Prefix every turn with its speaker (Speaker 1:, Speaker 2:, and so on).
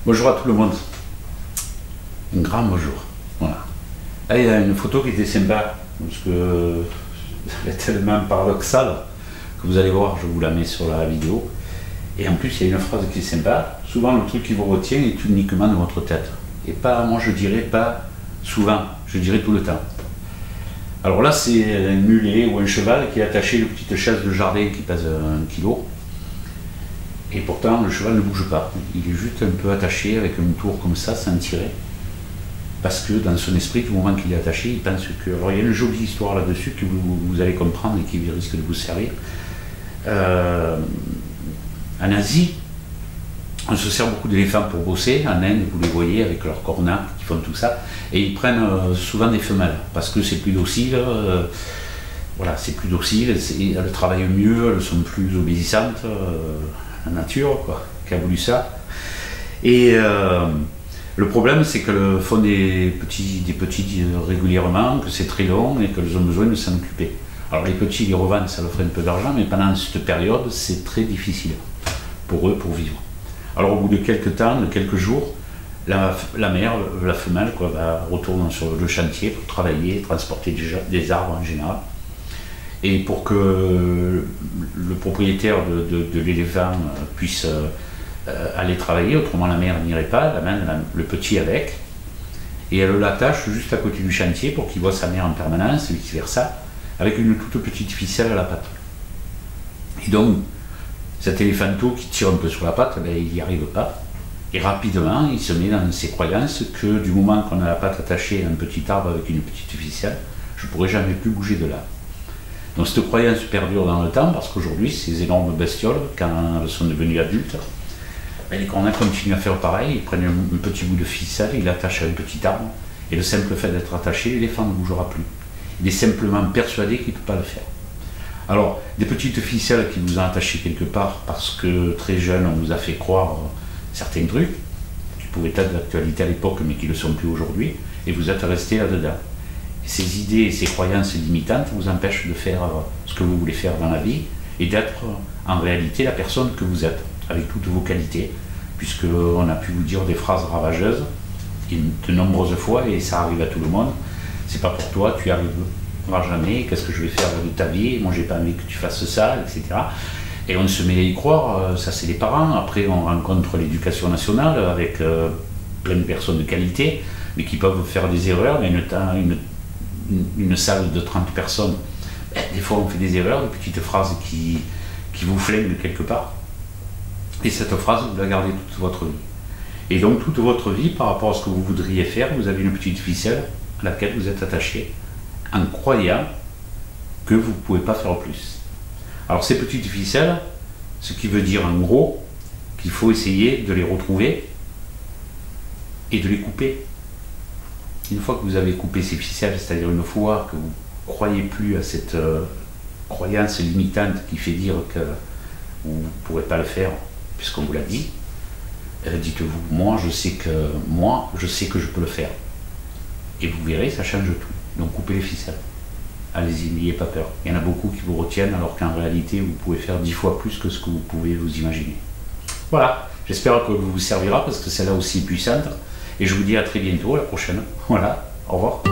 Speaker 1: Bonjour à tout le monde. Un grand bonjour. Voilà. Là, il y a une photo qui était sympa, parce que elle est tellement paradoxale que vous allez voir, je vous la mets sur la vidéo. Et en plus, il y a une phrase qui est sympa. Souvent, le truc qui vous retient est uniquement dans votre tête. Et pas, moi je dirais pas souvent, je dirais tout le temps. Alors là, c'est un mulet ou un cheval qui est attaché à une petite chaise de jardin qui pèse 1 kg. Et pourtant, le cheval ne bouge pas. Il est juste un peu attaché avec une tour comme ça, sans tirer. Parce que dans son esprit, du moment qu'il est attaché, il pense que... Alors il y a une jolie histoire là-dessus que vous allez comprendre et qui risque de vous servir. En Asie, on se sert beaucoup d'éléphants pour bosser. En Inde, vous les voyez avec leurs cornas qui font tout ça. Et ils prennent souvent des femelles parce que c'est plus docile. Voilà, c'est plus docile. Elles travaillent mieux, elles sont plus obéissantes. La nature, quoi, qui a voulu ça. Et le problème, c'est qu'elles font des petits régulièrement, que c'est très long et qu'elles ont besoin de s'en occuper. Alors les petits, ils revendent, ça leur ferait un peu d'argent, mais pendant cette période, c'est très difficile pour eux, pour vivre. Alors au bout de quelques temps, de quelques jours, la mère, la femelle, quoi, va retourner sur le chantier pour travailler, transporter des arbres en général. Et pour que le propriétaire de l'éléphant puisse aller travailler, autrement la mère n'irait pas, elle amène le petit avec, et elle l'attache juste à côté du chantier pour qu'il voit sa mère en permanence, et vice versa, avec une toute petite ficelle à la patte. Et donc, cet éléphanteau qui tire un peu sur la patte, ben, il n'y arrive pas, et rapidement, il se met dans ses croyances que du moment qu'on a la patte attachée à un petit arbre avec une petite ficelle, je ne pourrai jamais plus bouger de là. Donc cette croyance perdure dans le temps parce qu'aujourd'hui, ces énormes bestioles, quand elles sont devenues adultes, les cornas continuent à faire pareil, ils prennent un petit bout de ficelle, ils l'attachent à un petit arbre, et le simple fait d'être attaché, l'éléphant ne bougera plus. Il est simplement persuadé qu'il ne peut pas le faire. Alors, des petites ficelles qui vous ont attaché quelque part parce que très jeune, on vous a fait croire certains trucs, qui pouvaient être d'actualité à l'époque, mais qui ne le sont plus aujourd'hui, et vous êtes resté là-dedans. Ces idées et ces croyances limitantes vous empêchent de faire ce que vous voulez faire dans la vie et d'être en réalité la personne que vous êtes, avec toutes vos qualités, puisqu'on a pu vous dire des phrases ravageuses de nombreuses fois, et ça arrive à tout le monde. C'est pas pour toi, tu n'y arriveras jamais, qu'est-ce que je vais faire de ta vie, moi j'ai pas envie que tu fasses ça, etc. Et on se met à y croire, ça c'est les parents. Après on rencontre l'éducation nationale avec plein de personnes de qualité, mais qui peuvent faire des erreurs, mais une salle de 30 personnes, des fois on fait des erreurs, des petites phrases qui vous flinguent quelque part, et cette phrase vous la gardez toute votre vie. Et donc toute votre vie, par rapport à ce que vous voudriez faire, vous avez une petite ficelle à laquelle vous êtes attaché, en croyant que vous ne pouvez pas faire plus. Alors ces petites ficelles, ce qui veut dire en gros qu'il faut essayer de les retrouver et de les couper. Une fois que vous avez coupé ces ficelles, c'est-à-dire une fois que vous ne croyez plus à cette croyance limitante qui fait dire que vous ne pourrez pas le faire puisqu'on vous l'a dit, dites-vous, moi je sais que je peux le faire. Et vous verrez, ça change tout. Donc coupez les ficelles. Allez-y, n'ayez pas peur. Il y en a beaucoup qui vous retiennent alors qu'en réalité vous pouvez faire 10 fois plus que ce que vous pouvez vous imaginer. Voilà, j'espère que vous servira parce que celle-là aussi est puissante. Et je vous dis à très bientôt, à la prochaine. Voilà, au revoir.